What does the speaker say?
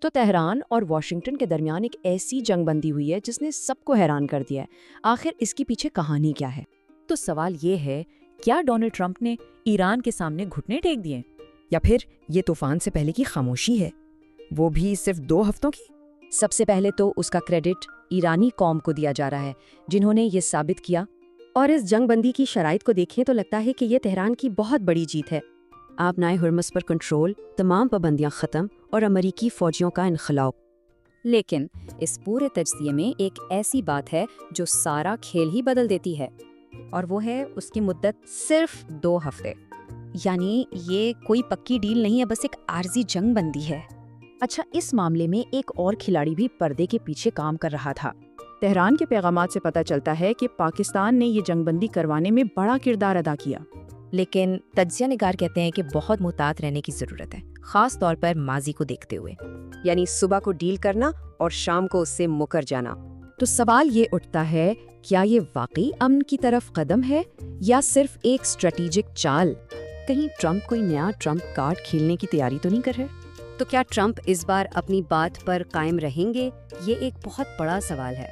تو تہران اور واشنگٹن کے درمیان ایک ایسی جنگ بندی ہوئی ہے جس نے سب کو حیران کر دیا ہے۔ آخر اس کے پیچھے کہانی کیا ہے؟ تو سوال یہ ہے، کیا ڈونلڈ ٹرمپ نے ایران کے سامنے گھٹنے ٹیک دیے؟ یا پھر یہ طوفان سے پہلے کی خاموشی ہے، وہ بھی صرف 2 ہفتوں کی؟ سب سے پہلے تو اس کا کریڈٹ ایرانی قوم کو دیا جا رہا ہے، جنہوں نے یہ ثابت کیا، اور اس جنگ بندی کی شرائط کو دیکھیں تو لگتا ہے کہ یہ تہران کی بہت بڑی جیت ہے۔ آبنائے ہرمز پر کنٹرول، تمام پابندیاں ختم اور امریکی فوجیوں کا انخلاء۔ لیکن اس پورے تجزیے میں ایک ایسی بات ہے جو سارا کھیل ہی بدل دیتی ہے، اور وہ ہے اس کی مدت صرف 2 ہفتے۔ یعنی یہ کوئی پکی ڈیل نہیں ہے، بس ایک عارضی جنگ بندی ہے۔ اچھا، اس معاملے میں ایک اور کھلاڑی بھی پردے کے پیچھے کام کر رہا تھا۔ تہران کے پیغامات سے پتہ چلتا ہے کہ پاکستان نے یہ جنگ بندی کروانے میں بڑا کردار ادا کیا، لیکن تجزیہ نگار کہتے ہیں کہ بہت محتاط رہنے کی ضرورت ہے، خاص طور پر ماضی کو دیکھتے ہوئے۔ یعنی صبح کو ڈیل کرنا اور شام کو اس سے مکر جانا۔ تو سوال یہ اٹھتا ہے، کیا یہ واقعی امن کی طرف قدم ہے یا صرف ایک اسٹریٹجک چال؟ کہیں ٹرمپ کوئی نیا ٹرمپ کارڈ کھیلنے کی تیاری تو نہیں کر رہے؟ تو کیا ٹرمپ اس بار اپنی بات پر قائم رہیں گے؟ یہ ایک بہت بڑا سوال ہے۔